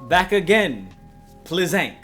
Back again, Plizank.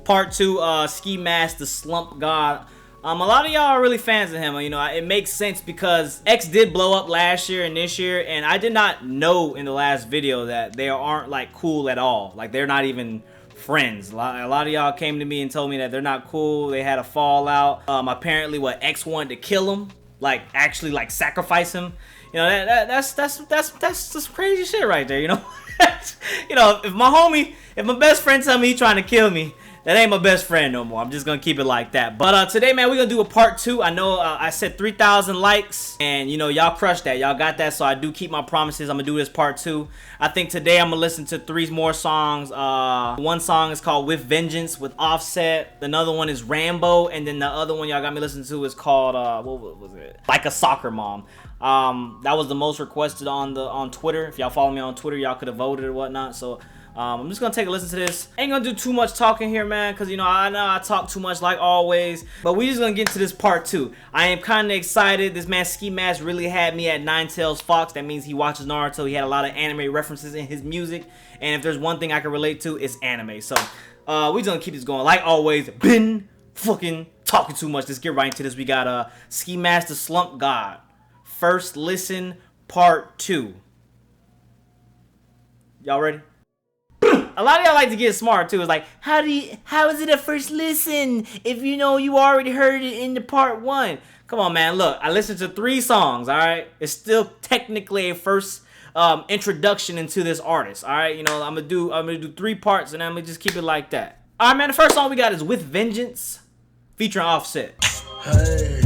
Part 2, Ski Mask, the Slump God. A lot of y'all are really fans of him. You know, it makes sense because X did blow up last year and this year, and I did not know in the last video that they aren't like cool at all. Like they're not even friends. A lot of y'all came to me and told me that they're not cool. They had a fallout. Apparently, what X wanted to kill him, like actually like sacrifice him. You know, that's just crazy shit right there. You know, you know, if my best friend tell me he trying to kill me, that ain't my best friend no more. I'm just gonna keep it like that. But today, man, we're gonna do a part 2. I know I said 3,000 likes, and you know, y'all crushed that. Y'all got that, so I do keep my promises. I'm gonna do this part 2. I think today I'm gonna listen to 3 more songs. One song is called With Vengeance with Offset. Another one is Rambo, and then the other one y'all got me listening to is called what was it? Like a Soccer Mom. That was the most requested on Twitter. If y'all follow me on Twitter, y'all could have voted or whatnot. So I'm just gonna take a listen to this. Ain't gonna do too much talking here, man, because you know I talk too much like always. But we just gonna get into this part 2. I am kind of excited. This man Ski Mask really had me at Nine Tails Fox. That means he watches Naruto. He had a lot of anime references in his music, and if there's one thing I can relate to, it's anime. So we just gonna keep this going like always. Been fucking talking too much. Let's get right into this. We got Ski Mask, the Slump God. First listen, part 2. Y'all ready? A lot of y'all like to get smart too. It's like, how is it a first listen if you know you already heard it in the part 1? Come on, man. Look, I listened to 3 songs. All right, it's still technically a first introduction into this artist. All right, you know, I'm gonna do 3 parts, and I'm gonna just keep it like that. All right, man. The first song we got is With Vengeance, featuring Offset. Hey.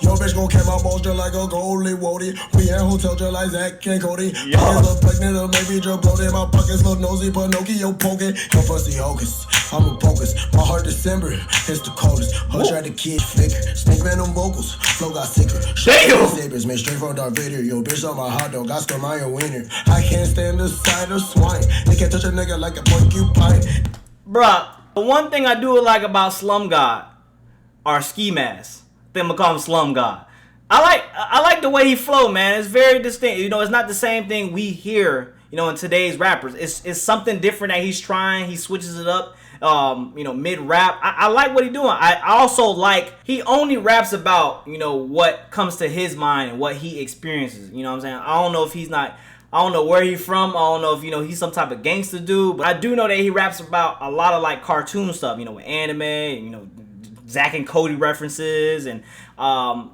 Yo, bitch gon' catch my balls just like a goalie, Wody. We at hotel just like Zach and Cody. Pockets look pregnant or maybe just bloated. My pockets look nosy, Pinocchio poking. No fussy hocus, I'm a focus. My heart December, it's the coldest. Her tried to kid flicker. Snake venom vocals, flow got sicker. Damn! Sabers made straight from Darth Vader. Yo, bitch on my hot dog, I stole my wiener. I can't stand the sight of swine. They can't touch a nigga like a porcupine. Bruh, the one thing I do like about Slum God are Ski Mask. Then I'm gonna call him Slum God. I like the way he flow, man. It's very distinct. You know, it's not the same thing we hear, you know, in today's rappers. It's something different that he's trying. He switches it up, you know, mid rap. I like what he's doing. I also like he only raps about, you know, what comes to his mind and what he experiences. You know what I'm saying? I don't know if I don't know where he's from. I don't know if, you know, he's some type of gangster dude. But I do know that he raps about a lot of like cartoon stuff, you know, with anime, and, you know, Zack and Cody references, and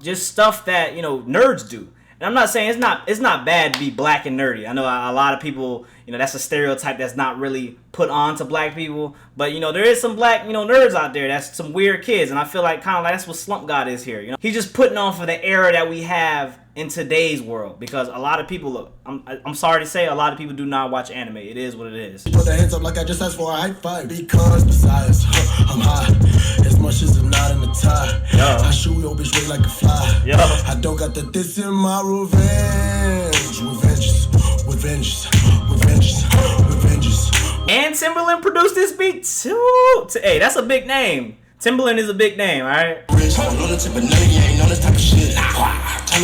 just stuff that, you know, nerds do. And I'm not saying it's not bad to be black and nerdy. I know a lot of people, you know, that's a stereotype that's not really put on to black people. But, you know, there is some black, you know, nerds out there. That's some weird kids. And I feel like kind of like that's what Slump God is here. You know, he's just putting on for the era that we have in today's world, because a lot of people, look, I'm sorry to say, a lot of people do not watch anime. It is what it is. Put the hands up like I just asked for a high five. Because besides, I'm high. As much as a knot in the tie. Yeah. I shoot your bitch way like a fly. Yeah. I don't got the this in my revenge. With vengeance. And Timberland produced this beat too. Hey, that's a big name. Timberland is a big name, alright? Turn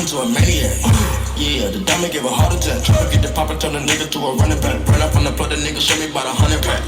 into a maniac. Yeah, the dummy give a heart attack. Try to get the papa, turn a nigga to a running back. Run up on the plug, the nigga show me about 100 pack.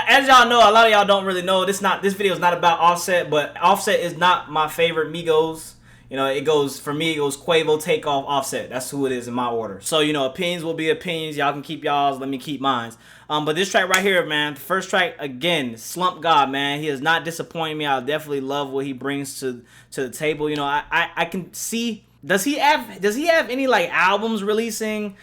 As y'all know, a lot of y'all don't really know. This video is not about Offset, but Offset is not my favorite Migos. You know, it goes Quavo, Takeoff, Offset. That's who it is in my order. So, you know, opinions will be opinions. Y'all can keep y'all's. Let me keep mine. But this track right here, man, the first track, again, Slump God, man. He has not disappointed me. I definitely love what he brings to the table. You know, I can see. Does he have any like albums releasing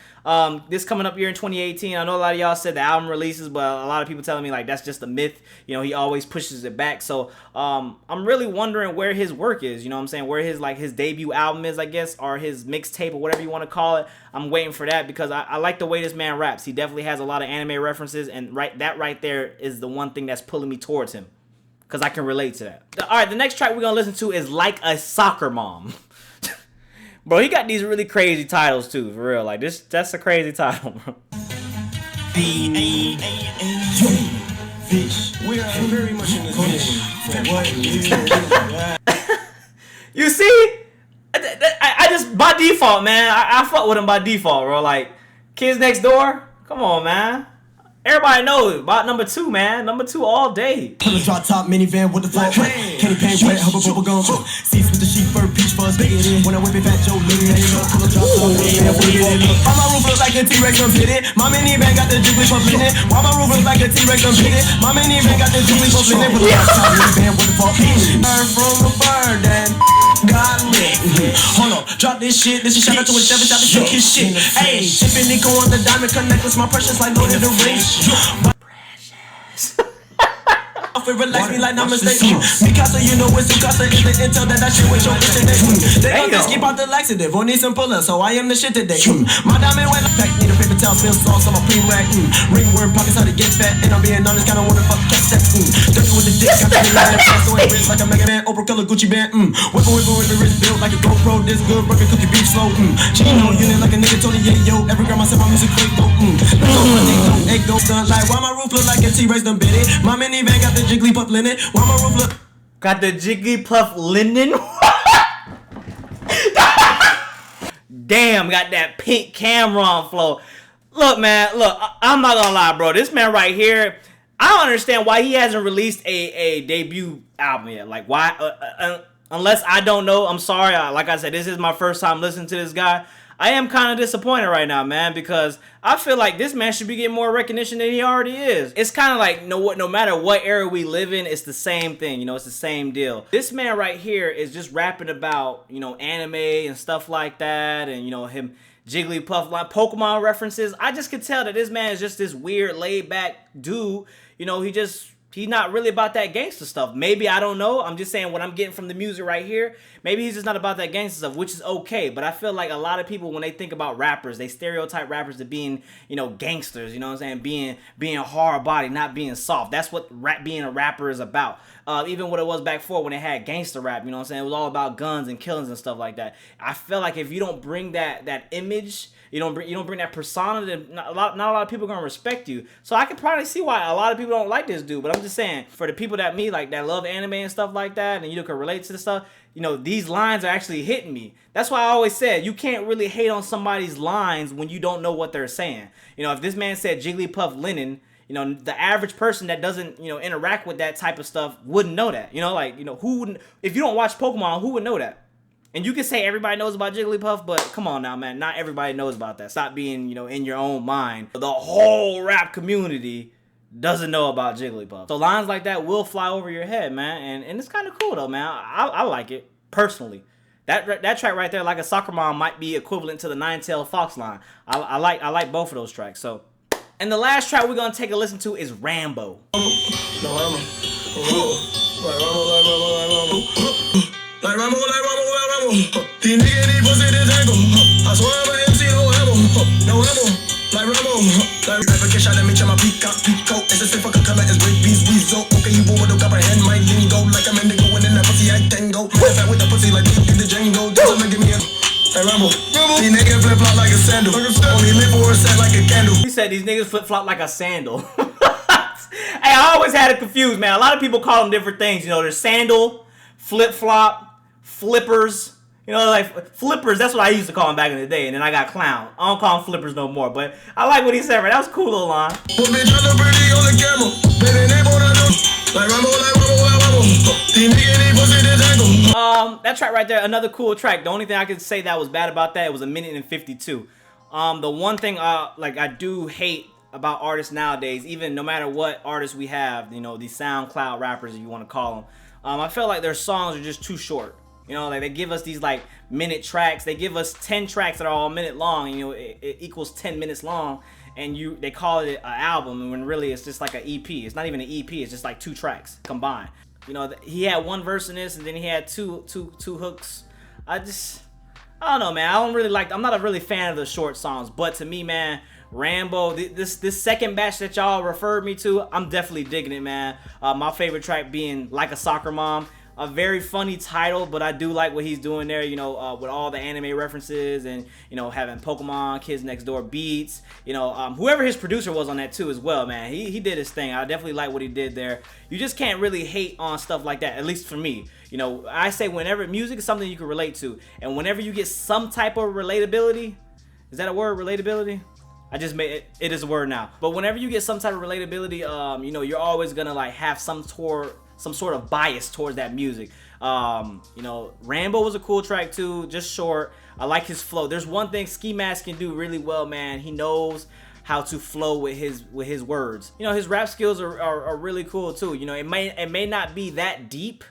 this coming up here in 2018? I know a lot of y'all said the album releases, but a lot of people telling me like that's just a myth. You know, he always pushes it back. So I'm really wondering where his work is. You know what I'm saying? Where his debut album is, I guess, or his mixtape or whatever you want to call it. I'm waiting for that because I like the way this man raps. He definitely has a lot of anime references, and that right there is the one thing that's pulling me towards him, because I can relate to that. All right, the next track we're gonna listen to is Like a Soccer Mom. Bro, he got these really crazy titles too, for real. Like that's a crazy title, bro. Peace. We are very much in this for what it is. You see? I just, by default, man, I fuck with him by default, bro. Like, Kids Next Door, come on, man. Everybody knows about number 2, man. Number 2 all day. Pull a drop top minivan with the flat candy paint wet, hubba bubble gum. Seats with the sheep fur, peach fuzz, big it in. When I whip it, fat Joe, little man, pull a drop top minivan with the flat candy. Why my roof looks like a T-Rex, I'm fitted. My minivan got the jiggly puff in it. Why my roof looks like a T-Rex, I'm fitted. My minivan got the jiggly puff in it. With a drop top minivan with the flat candy. Burn from a bird and got lit. Hold on, drop this shit. This is shout out to a 7 shot to shook his shit. Hey, Tiffany Nico on the diamond connectors, my precious like Lord of the Rings. Precious. Off it, relax me like I'm mistaken. Mikasa, you know it's Mikasa. Is the intel that shit with your bitch today. They don't just keep out the laxative. Or need some pullers, so I am the shit today. My diamond went pack, need a paper towel, spill sauce on my cream rack. Ringworm pockets how to get fat. And I'm being honest, kinda wanna fuck cat sex. Dirty with the dick, got the line and so it wrist like a Mega Man, Oprah color Gucci band. Whipper with the wrist built like a GoPro. This good, working cookie beef slow. She know unit like a nigga Tony, yeah, yo. Every girl myself, my music fake dope. Egg dope done. Like, why my roof look like a T-Rex done bit it? My minivan got the Jigglypuff linen. Why my roof look? Got the Jigglypuff linen. Damn, got that pink Cameron flow. Look, man, look, I'm not gonna lie, bro. This man right here, I don't understand why he hasn't released a debut album yet. Like, why? Unless I don't know, I'm sorry. Like I said, this is my first time listening to this guy. I am kind of disappointed right now, man, because I feel like this man should be getting more recognition than he already is. It's kind of like, no matter what era we live in, it's the same thing, you know, it's the same deal. This man right here is just rapping about, you know, anime and stuff like that, and, you know, him Jigglypuff, like Pokemon references. I just could tell that this man is just this weird, laid-back dude. You know, he's not really about that gangster stuff. Maybe, I don't know. I'm just saying what I'm getting from the music right here. Maybe he's just not about that gangster stuff, which is okay. But I feel like a lot of people, when they think about rappers, they stereotype rappers to being, you know, gangsters. You know what I'm saying? Being hard body, not being soft. That's what being a rapper is about. Even what it was back before when they had gangster rap. You know what I'm saying? It was all about guns and killings and stuff like that. I feel like if you don't bring that image, you don't bring that persona, then not a lot of people are gonna respect you. So I can probably see why a lot of people don't like this dude. But I'm just saying, for the people that love anime and stuff like that, and you can relate to the stuff, you know, these lines are actually hitting me. That's why I always said you can't really hate on somebody's lines when you don't know what they're saying. You know, if this man said Jigglypuff linen, you know, the average person that doesn't, you know, interact with that type of stuff wouldn't know that. You know, like, you know, who wouldn't? If you don't watch Pokemon, who would know that? And you can say everybody knows about Jigglypuff, but come on now, man. Not everybody knows about that. Stop being, you know, in your own mind. The whole rap community doesn't know about Jigglypuff. So lines like that will fly over your head, man. And it's kind of cool, though, man. I like it, personally. That track right there, Like a Soccer Mom, might be equivalent to the Nine-Tailed Fox line. I like both of those tracks. So, and the last track we're going to take a listen to is Rambo. Like Rambo. These niggas need pussy this angle. I swear I'm an MC, no ammo. No ammo. Like Rambo. Like African shot at me, check my peacoat. It's a simple color, it's great beast, weasel. Okay, you boy with the comprehend my lingo. Like I'm indigo, and in that pussy I tango. Fat with the pussy like deep in the Django. Just give me a. Like Rambo. These niggas flip flop like a sandal. Only live for a set like a candle. He said these niggas flip flop like a sandal. Hey, I always had it confused, man. A lot of people call them different things. You know, there's sandal, flip flop, flippers. You know, like flippers, that's what I used to call them back in the day. And then I got clown. I don't call them flippers no more. But I like what he said, right? That was a cool little line. That track right there, another cool track. The only thing I could say that was bad about that, it was 1:52 minutes. The one thing like I do hate about artists nowadays, even no matter what artists we have, you know, these SoundCloud rappers, if you want to call them, I feel like their songs are just too short. You know, like they give us these like minute tracks. They give us 10 tracks that are all a minute long. And, you know, it equals 10 minutes long, and they call it an album when really it's just like an EP. It's not even an EP. It's just like 2 tracks combined. You know, he had 1 verse in this, and then he had two hooks. I don't know, man. I'm not a really fan of the short songs, but to me, man, Rambo, this second batch that y'all referred me to, I'm definitely digging it, man. My favorite track being Like a Soccer Mom. a very funny title, but I do like what he's doing there, you know, with all the anime references and, you know, having Pokemon Kids Next Door beats, you know, whoever his producer was on that too as well, man. He did his thing. I definitely like what he did there. You just can't really hate on stuff like that, at least for me. You know, I say whenever music is something you can relate to, and whenever you get some type of relatability, is that a word, relatability? I just made it, it is a word now. But whenever you get some type of relatability, you know, you're always gonna like have some sort of bias towards that music. You know, Rambo was a cool track too, just short. I like his flow. There's one thing Ski Mask can do really well, man. He knows how to flow with his words. You know, his rap skills are really cool too. You know, it may not be that deep,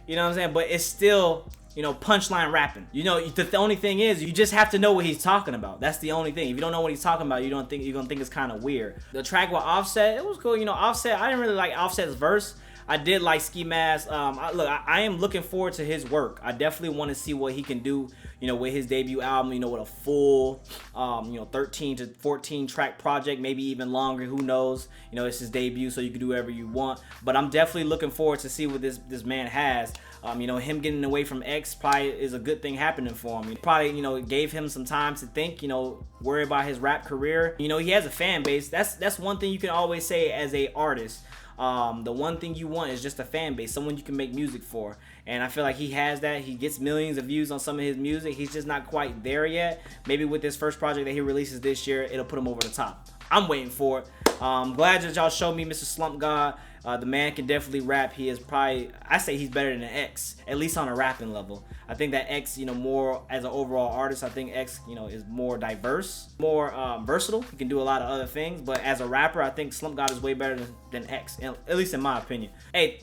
you know what I'm saying, but it's still, you know, punchline rapping. You know, the only thing is you just have to know what he's talking about. That's the only thing. If you don't know what he's talking about, you're gonna think it's kind of weird. The track with Offset, it was cool. You know, Offset, I didn't really like Offset's verse. I did like Ski Mask. I am looking forward to his work. I definitely want to see what he can do, you know, with his debut album, you know, with a full, you know, 13 to 14 track project, maybe even longer, who knows. You know, it's his debut, so you can do whatever you want. But I'm definitely looking forward to see what this man has. You know, him getting away from X probably is a good thing happening for him. He probably, you know, gave him some time to think, you know, worry about his rap career. You know, he has a fan base. That's one thing you can always say as a artist. The one thing you want is just a fan base, someone you can make music for. And I feel like he has that. He gets millions of views on some of his music. He's just not quite there yet. Maybe with this first project that he releases this year, it'll put him over the top. I'm waiting for it. I'm glad that y'all showed me Mr. Slump God. The man can definitely rap. He is probably, I say he's better than X, at least on a rapping level. I think that X, you know, more as an overall artist, I think X, you know, is more diverse, more versatile. He can do a lot of other things, but as a rapper, I think Slump God is way better than X, at least in my opinion. Hey,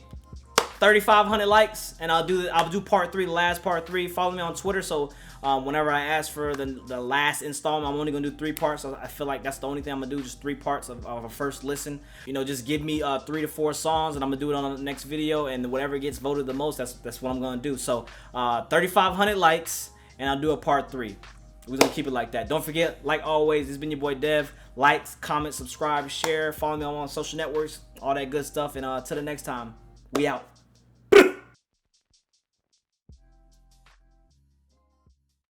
3,500 likes, and I'll do part 3, the last part 3. Follow me on Twitter, so whenever I ask for the last installment, I'm only gonna do 3 parts. So I feel like that's the only thing I'm gonna do, just 3 parts of a first listen. You know, just give me 3 to 4 songs, and I'm gonna do it on the next video, and whatever gets voted the most, that's what I'm gonna do. So 3,500 likes, and I'll do a part 3. We're gonna keep it like that. Don't forget, like always, this has been your boy Dev. Like, comment, subscribe, share, follow me on social networks, all that good stuff, and till the next time, we out.